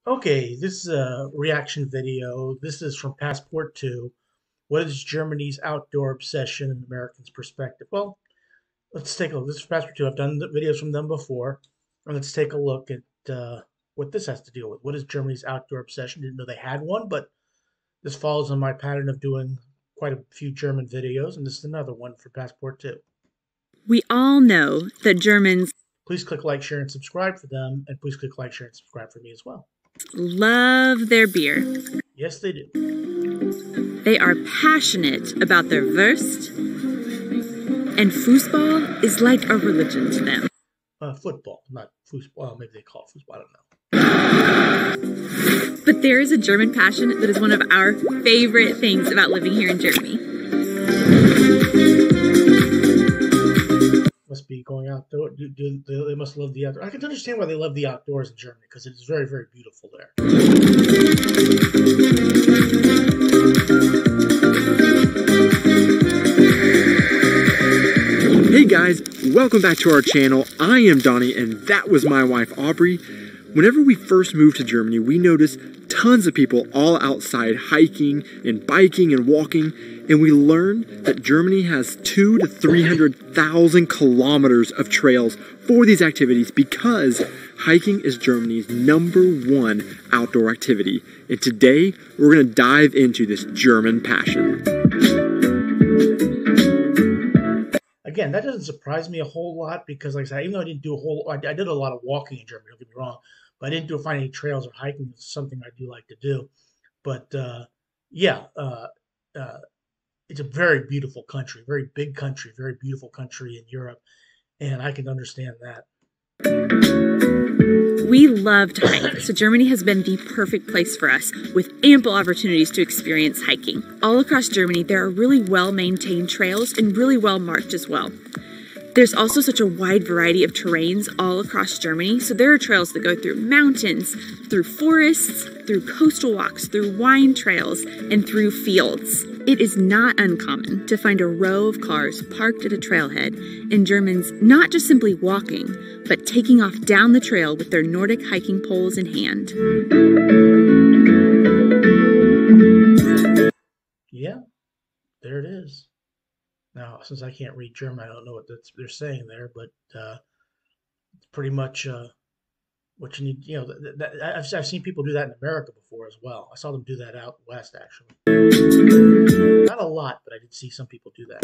Okay, this is a reaction video. This is from Passport 2. What is Germany's outdoor obsession in Americans' perspective? Well, let's take a look. This is Passport 2. I've done the videos from them before. And let's take a look at what this has to deal with. What is Germany's outdoor obsession? Didn't know they had one, but this follows on my pattern of doing quite a few German videos, and this is another one for Passport 2. We all know that Germans Please click like, share, and subscribe for them, and please click like, share, and subscribe for me as well. love their beer. Yes, they do. They are passionate about their Wurst, and foosball is like a religion to them. Football, not foosball. Well, maybe they call it foosball. I don't know. But there is a German passion that is one of our favorite things about living here in Germany. Must be going outdoors. They must love the outdoors. I can understand why they love the outdoors in Germany because it is very, very beautiful there. Hey guys, welcome back to our channel. I am Donnie and that was my wife Aubrey. Whenever we first moved to Germany, we noticed tons of people all outside hiking and biking and walking, and we learned that Germany has 200,000 to 300,000 kilometers of trails for these activities because hiking is Germany's #1 outdoor activity. And today, we're going to dive into this German passion. Again, that doesn't surprise me a whole lot because, like I said, even though I didn't do I did a lot of walking in Germany, don't get me wrong, but I didn't find any trails or hiking. It's something I do like to do. But yeah, it's a very beautiful country, very big country, very beautiful country in Europe, and I can understand that. We love to hike, so Germany has been the perfect place for us, with ample opportunities to experience hiking. All across Germany, there are really well-maintained trails and really well-marked as well. There's also such a wide variety of terrains all across Germany, so there are trails that go through mountains, through forests, through coastal walks, through wine trails, and through fields. It is not uncommon to find a row of cars parked at a trailhead, and Germans not just simply walking, but taking off down the trail with their Nordic hiking poles in hand. Yeah, there it is. Now, since I can't read German, I don't know what they're saying there, but it's pretty much what you need. You know, I've seen people do that in America before as well. I saw them do that out west, actually. Not a lot, but I did see some people do that.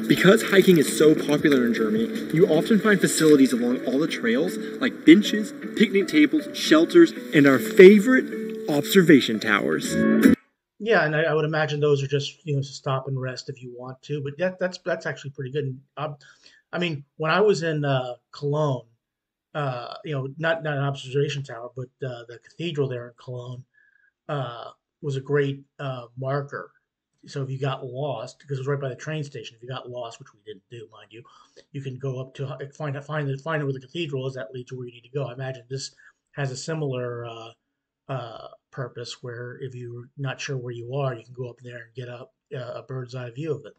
Because hiking is so popular in Germany, you often find facilities along all the trails, like benches, picnic tables, shelters, and our favorite, observation towers. Yeah, and I would imagine those are just to stop and rest if you want to. But that's actually pretty good. I mean, when I was in Cologne, not an observation tower, but the cathedral there in Cologne was a great marker. So if you got lost, because it was right by the train station, if you got lost, which we didn't do, mind you, you can go up to find where the cathedral is. That leads to where you need to go. I imagine this has a similar purpose where if you're not sure where you are, you can go up there and get a bird's eye view of it.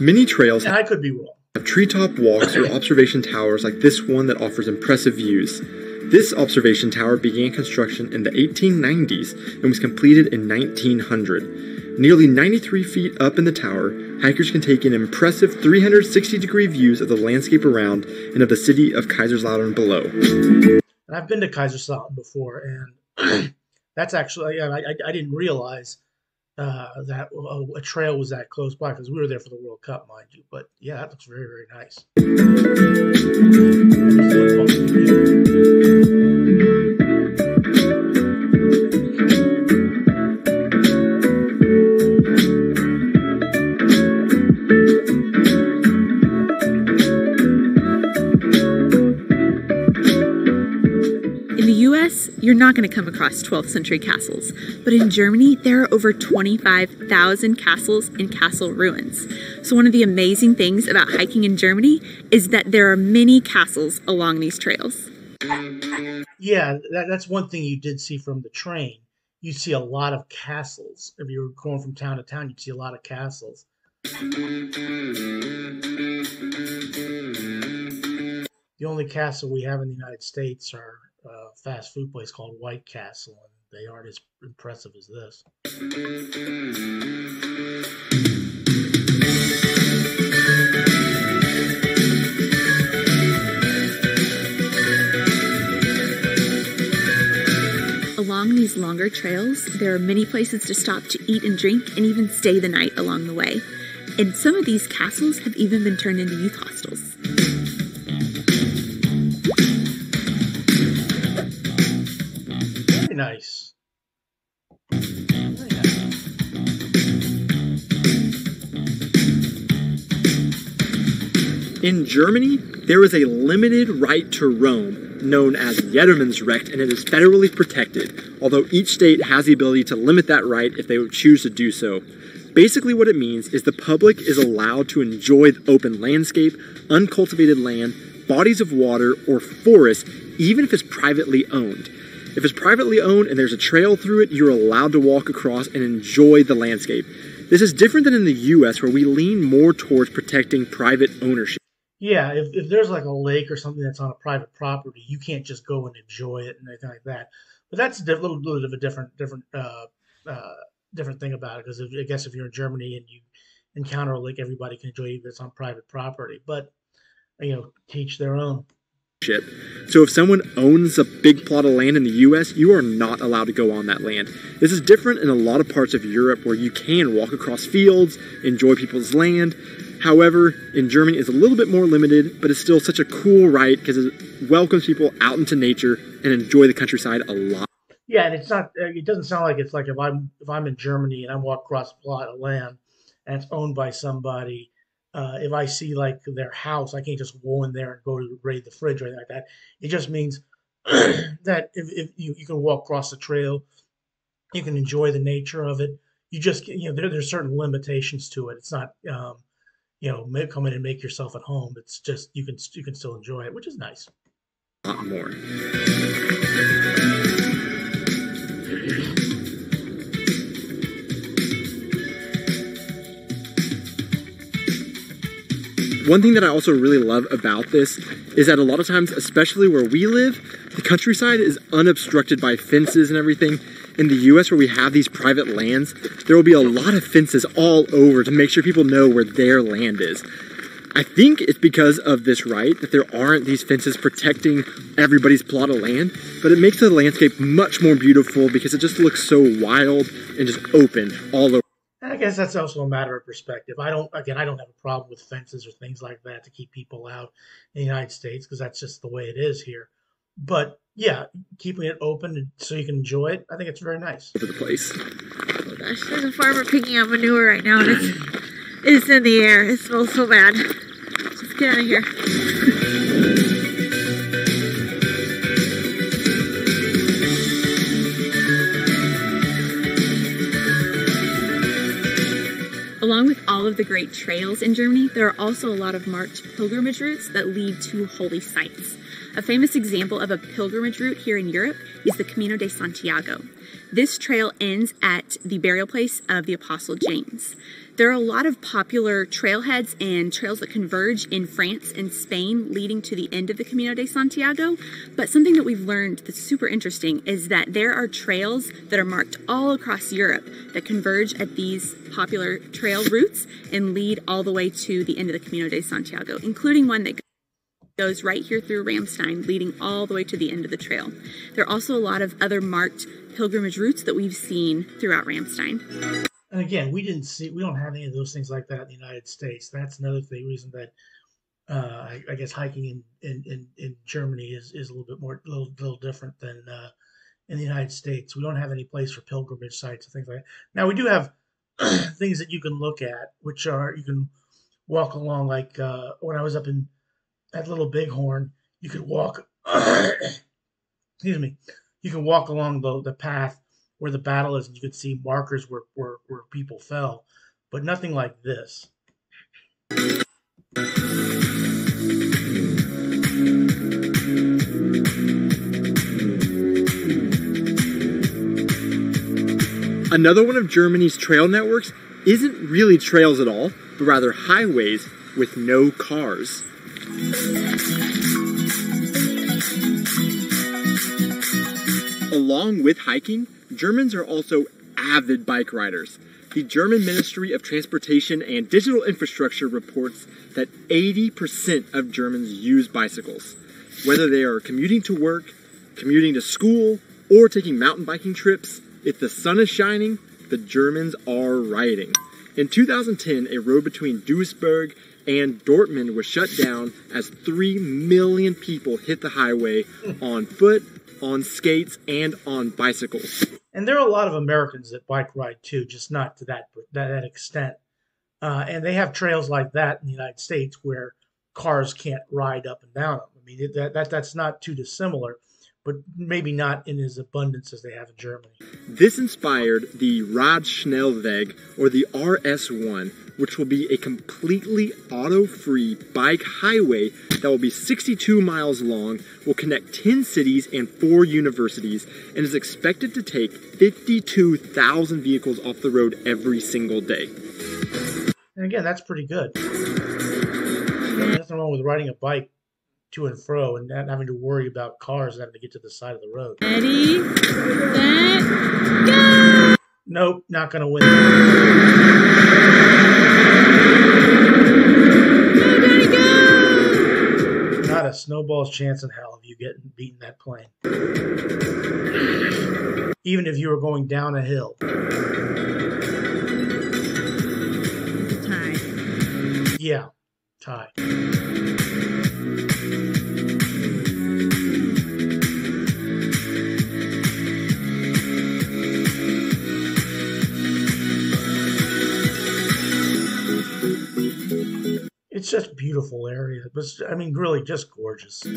Many trails And I could be wrong. have treetop walks or observation towers like this one that offers impressive views. This observation tower began construction in the 1890s and was completed in 1900. Nearly 93 feet up in the tower, hikers can take in impressive 360-degree views of the landscape around and of the city of Kaiserslautern below. And I've been to Kaiserslautern before, and that's actually, I didn't realize that a trail was that close by because we were there for the World Cup, mind you. But yeah, that looks very, very nice. You're not going to come across 12th century castles, but in Germany, there are over 25,000 castles and castle ruins. So one of the amazing things about hiking in Germany is that there are many castles along these trails. Yeah, that's one thing you did see from the train. You see a lot of castles. If you were going from town to town, you'd see a lot of castles. The only castle we have in the United States are a fast food place called White Castle, and they aren't as impressive as this. Along these longer trails, there are many places to stop to eat and drink and even stay the night along the way. And some of these castles have even been turned into youth hostels. Very nice. Very nice. In Germany, there is a limited right to roam known as Jedermannsrecht, and it is federally protected, although each state has the ability to limit that right if they would choose to do so. Basically what it means is the public is allowed to enjoy the open landscape, uncultivated land, bodies of water, or forests, even if it's privately owned. If it's privately owned and there's a trail through it, you're allowed to walk across and enjoy the landscape. This is different than in the US, where we lean more towards protecting private ownership. Yeah, if there's like a lake or something that's on a private property, you can't just go and enjoy it and anything like that. But that's a little bit of a different thing about it, because I guess if you're in Germany and you encounter a lake, everybody can enjoy it if it's on private property. But teach their own. So if someone owns a big plot of land in the US, you are not allowed to go on that land. This is different in a lot of parts of Europe where you can walk across fields, enjoy people's land. However, in Germany it's a little bit more limited, but it's still such a cool right because it welcomes people out into nature and enjoy the countryside a lot. Yeah, and it's not. It doesn't sound like it's like if I'm in Germany and I walk across a plot of land and it's owned by somebody. If I see like their house, I can't just go in there and go to raid the fridge or anything like that. It just means that if you can walk across the trail, you can enjoy the nature of it. You just there's certain limitations to it. It's not come in and make yourself at home. It's just you can still enjoy it, which is nice. A lot more. One thing that I also really love about this is that a lot of times, especially where we live, the countryside is unobstructed by fences and everything. In the US, where we have these private lands, there will be a lot of fences all over to make sure people know where their land is. I think it's because of this right that there aren't these fences protecting everybody's plot of land, but it makes the landscape much more beautiful because it just looks so wild and just open all over. I guess that's also a matter of perspective. I don't have a problem with fences or things like that to keep people out in the United States because that's just the way it is here. But yeah, keeping it open so you can enjoy it, I think it's very nice. Over the place. Oh gosh, there's a farmer picking up manure right now, and it's in the air. It smells so bad. Just get out of here. Along with all of the great trails in Germany, there are also a lot of marked pilgrimage routes that lead to holy sites. A famous example of a pilgrimage route here in Europe is the Camino de Santiago. This trail ends at the burial place of the Apostle James. There are a lot of popular trailheads and trails that converge in France and Spain leading to the end of the Camino de Santiago, but something that we've learned that's super interesting is that there are trails that are marked all across Europe that converge at these popular trail routes and lead all the way to the end of the Camino de Santiago, including one that goes right here through Ramstein, leading all the way to the end of the trail. There are also a lot of other marked pilgrimage routes that we've seen throughout Ramstein. And again, we don't have any of those things like that in the United States. That's another reason that I guess hiking in Germany is a little different than in the United States. We don't have any place for pilgrimage sites and things like that. Now we do have things that you can look at, which are you can walk along. Like when I was up at Little Bighorn, you could walk. Excuse me. You can walk along the path where the battle is, and you can see markers where people fell, but nothing like this. Another one of Germany's trail networks isn't really trails at all, but rather highways with no cars. Along with hiking, Germans are also avid bike riders. The German Ministry of Transportation and Digital Infrastructure reports that 80% of Germans use bicycles. Whether they are commuting to work, commuting to school, or taking mountain biking trips, if the sun is shining, the Germans are riding. In 2010, a road between Duisburg and Dortmund was shut down as 3 million people hit the highway on foot, on skates, and on bicycles. And there are a lot of Americans that bike ride too, just not to that extent. And they have trails like that in the United States where cars can't ride up and down them. I mean, that's not too dissimilar, but maybe not in as abundance as they have in Germany. This inspired the Radschnellweg, or the RS1, which will be a completely auto-free bike highway that will be 62 miles long, will connect 10 cities and 4 universities, and is expected to take 52,000 vehicles off the road every single day. And again, that's pretty good. There's nothing wrong with riding a bike to and fro and not having to worry about cars having to get to the side of the road. Ready, set, go! Nope, not going to win. Go, Daddy, go! Not a snowball's chance in hell of you getting beating that plane. Even if you were going down a hill. Tie. Yeah, tie. It's just a beautiful area. But I mean, really just gorgeous. In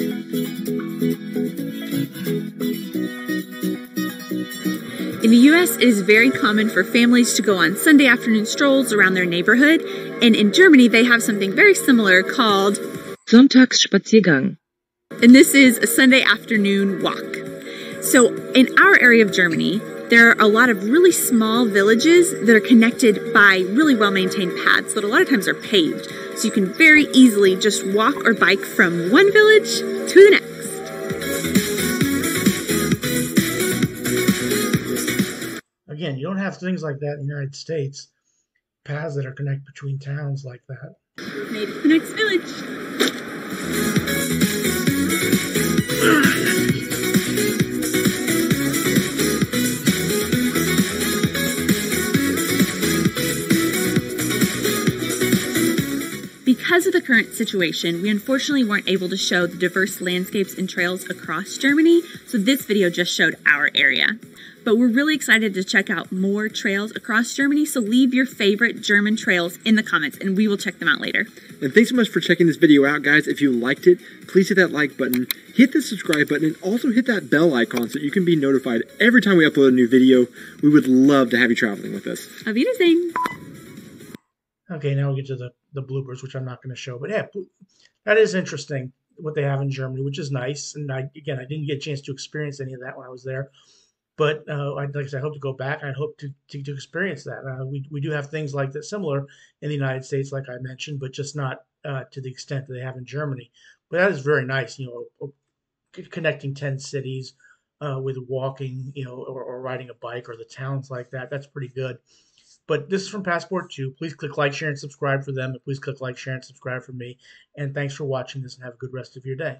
the US, it is very common for families to go on Sunday afternoon strolls around their neighborhood, and in Germany they have something very similar called Sonntagsspaziergang. and this is a Sunday afternoon walk. So in our area of Germany, there are a lot of really small villages that are connected by really well-maintained paths that a lot of times are paved. So you can very easily just walk or bike from one village to the next. Again, you don't have things like that in the United States. Paths that are connected between towns like that. Made it to the next village. Because of the current situation, we unfortunately weren't able to show the diverse landscapes and trails across Germany, so this video just showed our area. But we're really excited to check out more trails across Germany, so leave your favorite German trails in the comments and we will check them out later. And thanks so much for checking this video out, guys. If you liked it, please hit that like button, hit the subscribe button, and also hit that bell icon so you can be notified every time we upload a new video. We would love to have you traveling with us. Auf Wiedersehen! Okay, now we get to the bloopers, which I'm not going to show. But yeah, that is interesting, what they have in Germany, which is nice. And I didn't get a chance to experience any of that when I was there. But like I said, I hope to go back. I hope to experience that. We do have things like that similar in the United States, like I mentioned, but just not to the extent that they have in Germany. But that is very nice, connecting 10 cities with walking, or riding a bike, or the towns like that. That's pretty good. But this is from Passport 2. Please click like, share, and subscribe for them. And please click like, share, and subscribe for me. And thanks for watching this, and have a good rest of your day.